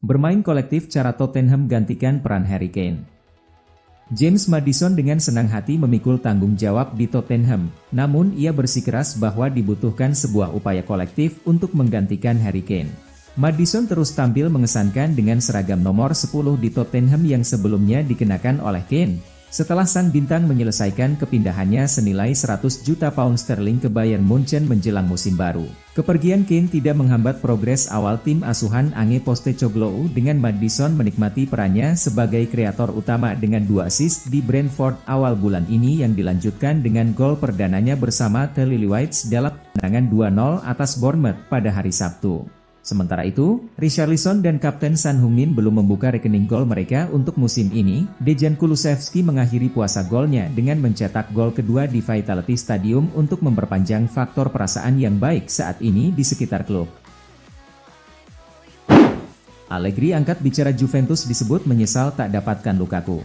Bermain kolektif cara Tottenham gantikan peran Harry Kane. James Maddison dengan senang hati memikul tanggung jawab di Tottenham, namun ia bersikeras bahwa dibutuhkan sebuah upaya kolektif untuk menggantikan Harry Kane. Maddison terus tampil mengesankan dengan seragam nomor 10 di Tottenham yang sebelumnya dikenakan oleh Kane, setelah sang bintang menyelesaikan kepindahannya senilai 100 juta pound sterling ke Bayern Munchen menjelang musim baru. Kepergian Kane tidak menghambat progres awal tim asuhan Ange Postecoglou dengan Maddison menikmati perannya sebagai kreator utama dengan 2 assist di Brentford awal bulan ini yang dilanjutkan dengan gol perdananya bersama The Lilywhites dalam kemenangan 2-0 atas Bournemouth pada hari Sabtu. Sementara itu, Richarlison dan Kapten Son Heung-min belum membuka rekening gol mereka untuk musim ini. Dejan Kulusevski mengakhiri puasa golnya dengan mencetak gol kedua di Vitality Stadium untuk memperpanjang faktor perasaan yang baik saat ini di sekitar klub. Allegri angkat bicara Juventus disebut menyesal tak dapatkan Lukaku.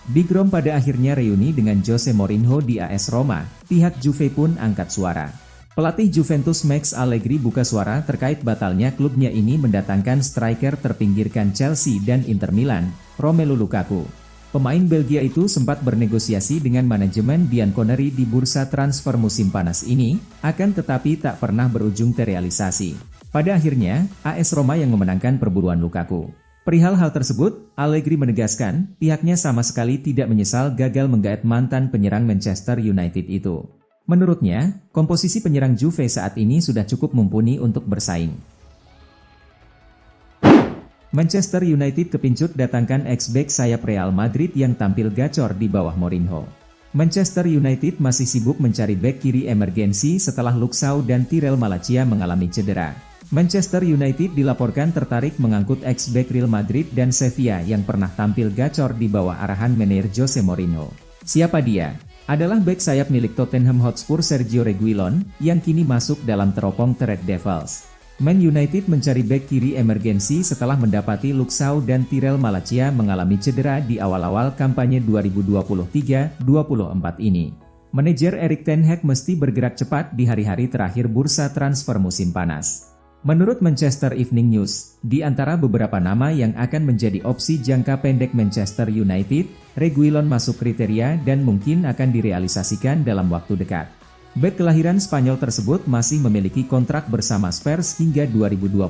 Big Rom pada akhirnya reuni dengan Jose Mourinho di AS Roma, pihak Juve pun angkat suara. Pelatih Juventus Max Allegri buka suara terkait batalnya klubnya ini mendatangkan striker terpinggirkan Chelsea dan Inter Milan, Romelu Lukaku. Pemain Belgia itu sempat bernegosiasi dengan manajemen Bianconeri di bursa transfer musim panas ini, akan tetapi tak pernah berujung terrealisasi. Pada akhirnya, AS Roma yang memenangkan perburuan Lukaku. Perihal hal tersebut, Allegri menegaskan, pihaknya sama sekali tidak menyesal gagal menggait mantan penyerang Manchester United itu. Menurutnya, komposisi penyerang Juve saat ini sudah cukup mumpuni untuk bersaing. Manchester United kepincut datangkan ex-bek sayap Real Madrid yang tampil gacor di bawah Mourinho. Manchester United masih sibuk mencari bek kiri emergensi setelah Luke Shaw dan Tyrell Malacia mengalami cedera. Manchester United dilaporkan tertarik mengangkut ex-bek Real Madrid dan Sevilla yang pernah tampil gacor di bawah arahan manajer Jose Mourinho. Siapa dia? Adalah bek sayap milik Tottenham Hotspur Sergio Reguilon, yang kini masuk dalam teropong The Red Devils. Man United mencari bek kiri emergensi setelah mendapati Luke Shaw dan Tyrell Malacia mengalami cedera di awal-awal kampanye 2023-24 ini. Manajer Erik ten Hag mesti bergerak cepat di hari-hari terakhir bursa transfer musim panas. Menurut Manchester Evening News, di antara beberapa nama yang akan menjadi opsi jangka pendek Manchester United, Reguilon masuk kriteria dan mungkin akan direalisasikan dalam waktu dekat. Bek kelahiran Spanyol tersebut masih memiliki kontrak bersama Spurs hingga 2025.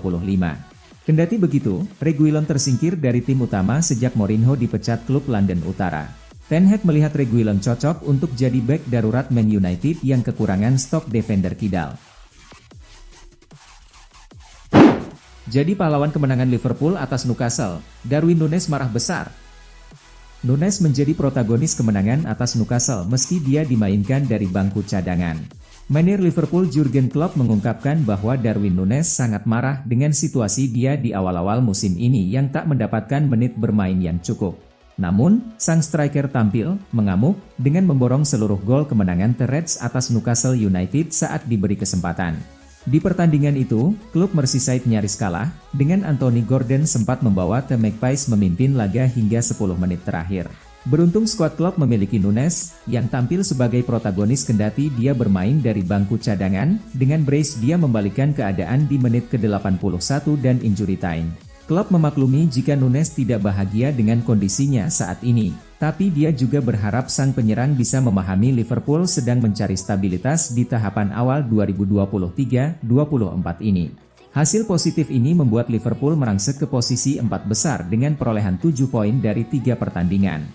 Kendati begitu, Reguilon tersingkir dari tim utama sejak Mourinho dipecat klub London Utara. Ten Hag melihat Reguilon cocok untuk jadi bek darurat Man United yang kekurangan stok defender kidal. Jadi pahlawan kemenangan Liverpool atas Newcastle, Darwin Núñez marah besar. Núñez menjadi protagonis kemenangan atas Newcastle meski dia dimainkan dari bangku cadangan. Manajer Liverpool Jurgen Klopp mengungkapkan bahwa Darwin Núñez sangat marah dengan situasi dia di awal-awal musim ini yang tak mendapatkan menit bermain yang cukup. Namun, sang striker tampil, mengamuk, dengan memborong seluruh gol kemenangan The Reds atas Newcastle United saat diberi kesempatan. Di pertandingan itu, klub Merseyside nyaris kalah, dengan Anthony Gordon sempat membawa The Magpies memimpin laga hingga 10 menit terakhir. Beruntung skuad klub memiliki Núñez, yang tampil sebagai protagonis kendati dia bermain dari bangku cadangan, dengan brace dia membalikkan keadaan di menit ke-81 dan injury time. Klub memaklumi jika Núñez tidak bahagia dengan kondisinya saat ini, tapi dia juga berharap sang penyerang bisa memahami Liverpool sedang mencari stabilitas di tahapan awal 2023-24 ini. Hasil positif ini membuat Liverpool merangsek ke posisi 4 besar dengan perolehan 7 poin dari 3 pertandingan.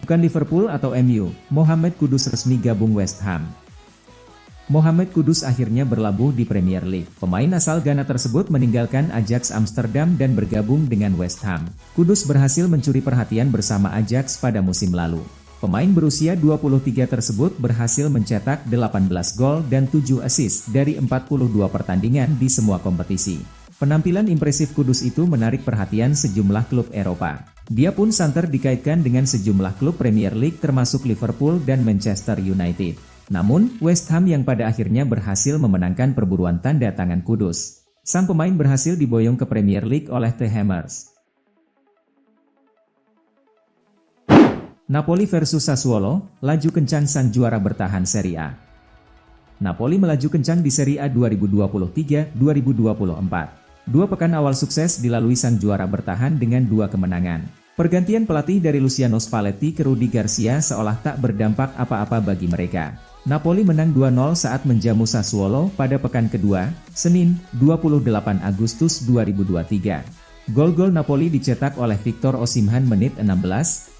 Bukan Liverpool atau MU, Mohamed Kudus resmi gabung West Ham. Mohamed Kudus akhirnya berlabuh di Premier League. Pemain asal Ghana tersebut meninggalkan Ajax Amsterdam dan bergabung dengan West Ham. Kudus berhasil mencuri perhatian bersama Ajax pada musim lalu. Pemain berusia 23 tersebut berhasil mencetak 18 gol dan 7 assist dari 42 pertandingan di semua kompetisi. Penampilan impresif Kudus itu menarik perhatian sejumlah klub Eropa. Dia pun santer dikaitkan dengan sejumlah klub Premier League termasuk Liverpool dan Manchester United. Namun, West Ham yang pada akhirnya berhasil memenangkan perburuan tanda tangan Kudus. Sang pemain berhasil diboyong ke Premier League oleh The Hammers. Napoli versus Sassuolo, laju kencang sang juara bertahan Serie A. Napoli melaju kencang di Serie A 2023-2024. Dua pekan awal sukses dilalui sang juara bertahan dengan 2 kemenangan. Pergantian pelatih dari Luciano Spalletti ke Rudi Garcia seolah tak berdampak apa-apa bagi mereka. Napoli menang 2-0 saat menjamu Sassuolo pada pekan kedua, Senin, 28 Agustus 2023. Gol-gol Napoli dicetak oleh Victor Osimhen menit 16,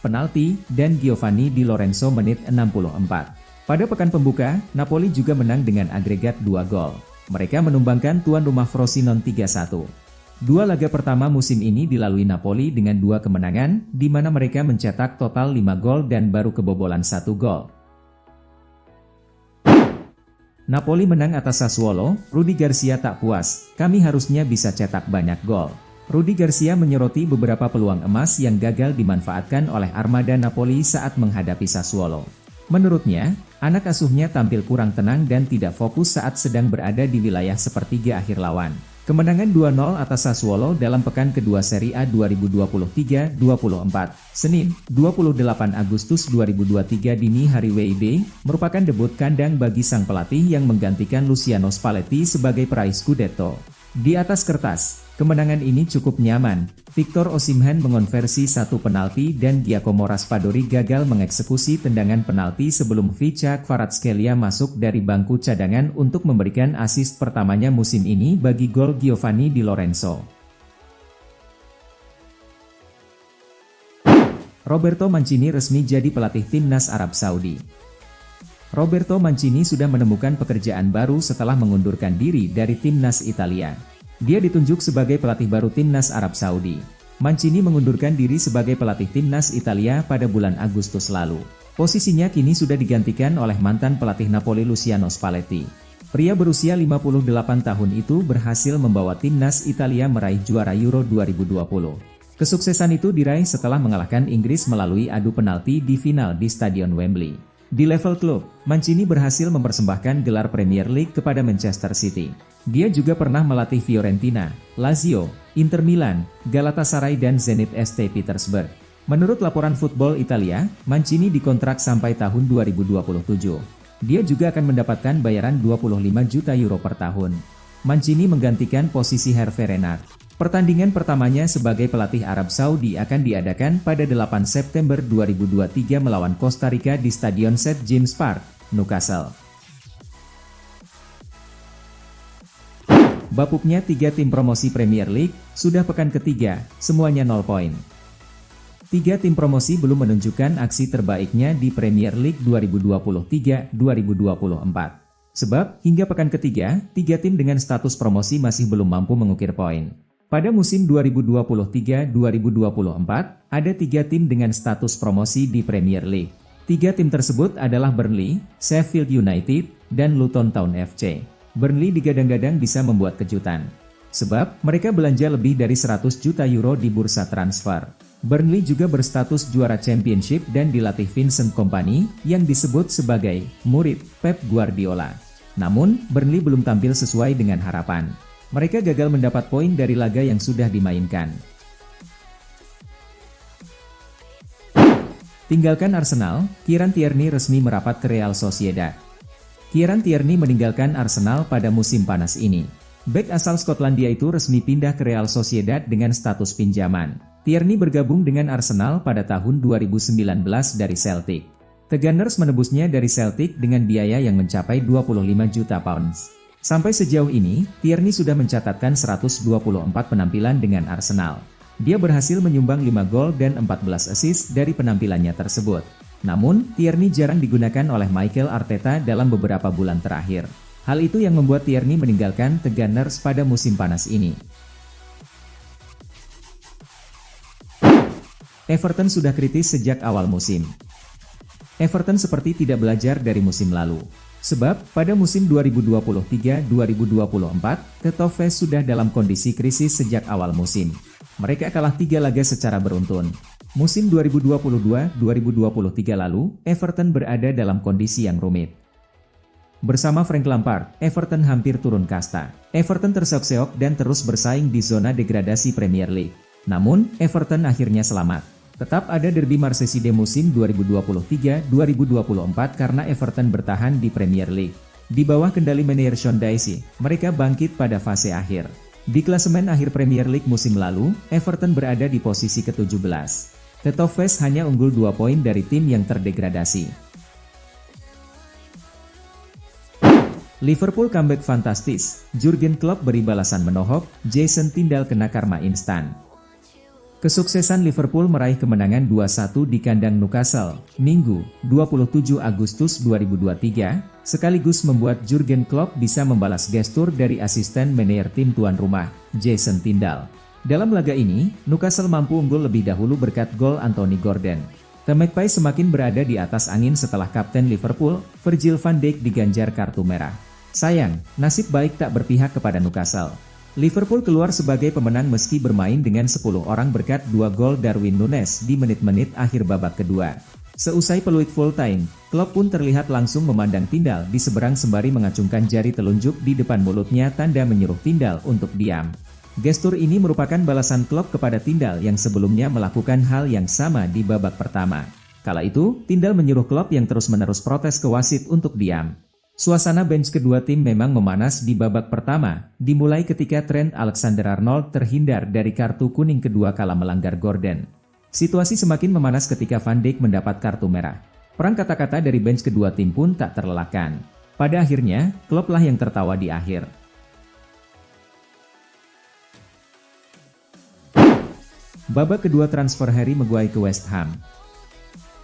penalti, dan Giovanni Di Lorenzo menit 64. Pada pekan pembuka, Napoli juga menang dengan agregat 2 gol. Mereka menumbangkan tuan rumah Frosinone 3-1. Dua laga pertama musim ini dilalui Napoli dengan 2 kemenangan, di mana mereka mencetak total 5 gol dan baru kebobolan 1 gol. Napoli menang atas Sassuolo, Rudi Garcia tak puas, kami harusnya bisa cetak banyak gol. Rudi Garcia menyoroti beberapa peluang emas yang gagal dimanfaatkan oleh armada Napoli saat menghadapi Sassuolo. Menurutnya, anak asuhnya tampil kurang tenang dan tidak fokus saat sedang berada di wilayah sepertiga akhir lawan. Kemenangan 2-0 atas Sassuolo dalam pekan kedua Serie A 2023-24, Senin, 28 Agustus 2023 dini hari WIB, merupakan debut kandang bagi sang pelatih yang menggantikan Luciano Spalletti sebagai peraih Scudetto. Di atas kertas, kemenangan ini cukup nyaman. Victor Osimhen mengonversi 1 penalti dan Giacomo Raspadori gagal mengeksekusi tendangan penalti sebelum Vicha Kvaratskhelia masuk dari bangku cadangan untuk memberikan assist pertamanya musim ini bagi gol Giovanni Di Lorenzo. Roberto Mancini resmi jadi pelatih timnas Arab Saudi. Roberto Mancini sudah menemukan pekerjaan baru setelah mengundurkan diri dari timnas Italia. Dia ditunjuk sebagai pelatih baru timnas Arab Saudi. Mancini mengundurkan diri sebagai pelatih timnas Italia pada bulan Agustus lalu. Posisinya kini sudah digantikan oleh mantan pelatih Napoli Luciano Spalletti. Pria berusia 58 tahun itu berhasil membawa timnas Italia meraih juara Euro 2020. Kesuksesan itu diraih setelah mengalahkan Inggris melalui adu penalti di final di Stadion Wembley. Di level klub, Mancini berhasil mempersembahkan gelar Premier League kepada Manchester City. Dia juga pernah melatih Fiorentina, Lazio, Inter Milan, Galatasaray dan Zenit St. Petersburg. Menurut laporan Football Italia, Mancini dikontrak sampai tahun 2027. Dia juga akan mendapatkan bayaran 25 juta euro per tahun. Mancini menggantikan posisi Hervé Renard. Pertandingan pertamanya sebagai pelatih Arab Saudi akan diadakan pada 8 September 2023 melawan Costa Rica di Stadion St. James Park, Newcastle. Bapupnya 3 tim promosi Premier League, sudah pekan ketiga, semuanya 0 poin. 3 tim promosi belum menunjukkan aksi terbaiknya di Premier League 2023-2024. Sebab, hingga pekan ketiga, 3 tim dengan status promosi masih belum mampu mengukir poin. Pada musim 2023-2024, ada 3 tim dengan status promosi di Premier League. 3 tim tersebut adalah Burnley, Sheffield United, dan Luton Town FC. Burnley digadang-gadang bisa membuat kejutan. Sebab, mereka belanja lebih dari 100 juta euro di bursa transfer. Burnley juga berstatus juara Championship dan dilatih Vincent Kompany, yang disebut sebagai murid Pep Guardiola. Namun, Burnley belum tampil sesuai dengan harapan. Mereka gagal mendapat poin dari laga yang sudah dimainkan. Tinggalkan Arsenal, Kieran Tierney resmi merapat ke Real Sociedad. Kieran Tierney meninggalkan Arsenal pada musim panas ini. Bek asal Skotlandia itu resmi pindah ke Real Sociedad dengan status pinjaman. Tierney bergabung dengan Arsenal pada tahun 2019 dari Celtic. The Gunners menebusnya dari Celtic dengan biaya yang mencapai 25 juta pounds. Sampai sejauh ini, Tierney sudah mencatatkan 124 penampilan dengan Arsenal. Dia berhasil menyumbang 5 gol dan 14 assist dari penampilannya tersebut. Namun, Tierney jarang digunakan oleh Mikel Arteta dalam beberapa bulan terakhir. Hal itu yang membuat Tierney meninggalkan The Gunners pada musim panas ini. Everton sudah kritis sejak awal musim. Everton seperti tidak belajar dari musim lalu. Sebab, pada musim 2023-2024, The Toffees sudah dalam kondisi krisis sejak awal musim. Mereka kalah 3 laga secara beruntun. Musim 2022-2023 lalu, Everton berada dalam kondisi yang rumit. Bersama Frank Lampard, Everton hampir turun kasta. Everton terseok-seok dan terus bersaing di zona degradasi Premier League. Namun, Everton akhirnya selamat. Tetap ada derby Merseyside musim 2023-2024 karena Everton bertahan di Premier League. Di bawah kendali manajer Sean Dyche, mereka bangkit pada fase akhir. Di klasemen akhir Premier League musim lalu, Everton berada di posisi ke-17. The Toffees hanya unggul 2 poin dari tim yang terdegradasi. Liverpool comeback fantastis, Jurgen Klopp beri balasan menohok, Jason Tindall kena karma instan. Kesuksesan Liverpool meraih kemenangan 2-1 di kandang Newcastle, Minggu, 27 Agustus 2023, sekaligus membuat Jurgen Klopp bisa membalas gestur dari asisten manajer tim tuan rumah, Jason Tindall. Dalam laga ini, Newcastle mampu unggul lebih dahulu berkat gol Anthony Gordon. The Magpies semakin berada di atas angin setelah kapten Liverpool, Virgil van Dijk diganjar kartu merah. Sayang, nasib baik tak berpihak kepada Newcastle. Liverpool keluar sebagai pemenang meski bermain dengan 10 orang berkat 2 gol Darwin Núñez di menit-menit akhir babak kedua. Seusai peluit full time, Klopp pun terlihat langsung memandang Tindall di seberang sembari mengacungkan jari telunjuk di depan mulutnya tanda menyuruh Tindall untuk diam. Gestur ini merupakan balasan Klopp kepada Tindall yang sebelumnya melakukan hal yang sama di babak pertama. Kala itu, Tindall menyuruh Klopp yang terus-menerus protes ke wasit untuk diam. Suasana bench kedua tim memang memanas di babak pertama, dimulai ketika Trent Alexander-Arnold terhindar dari kartu kuning kedua kala melanggar Gordon. Situasi semakin memanas ketika Van Dijk mendapat kartu merah. Perang kata-kata dari bench kedua tim pun tak terelakkan. Pada akhirnya, Klopp lah yang tertawa di akhir. Babak kedua transfer Harry Maguire ke West Ham.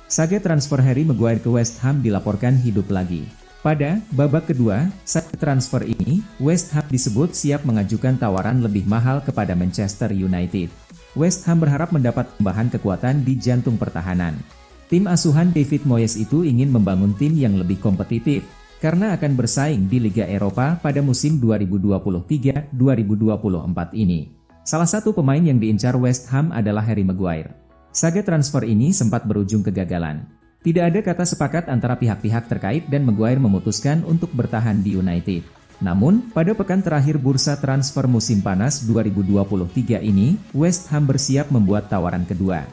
Saga transfer Harry Maguire ke West Ham dilaporkan hidup lagi. Pada babak kedua, saat transfer ini, West Ham disebut siap mengajukan tawaran lebih mahal kepada Manchester United. West Ham berharap mendapat tambahan kekuatan di jantung pertahanan. Tim asuhan David Moyes itu ingin membangun tim yang lebih kompetitif, karena akan bersaing di Liga Eropa pada musim 2023-2024 ini. Salah satu pemain yang diincar West Ham adalah Harry Maguire. Saga transfer ini sempat berujung kegagalan. Tidak ada kata sepakat antara pihak-pihak terkait dan Maguire memutuskan untuk bertahan di United. Namun, pada pekan terakhir bursa transfer musim panas 2023 ini, West Ham bersiap membuat tawaran kedua.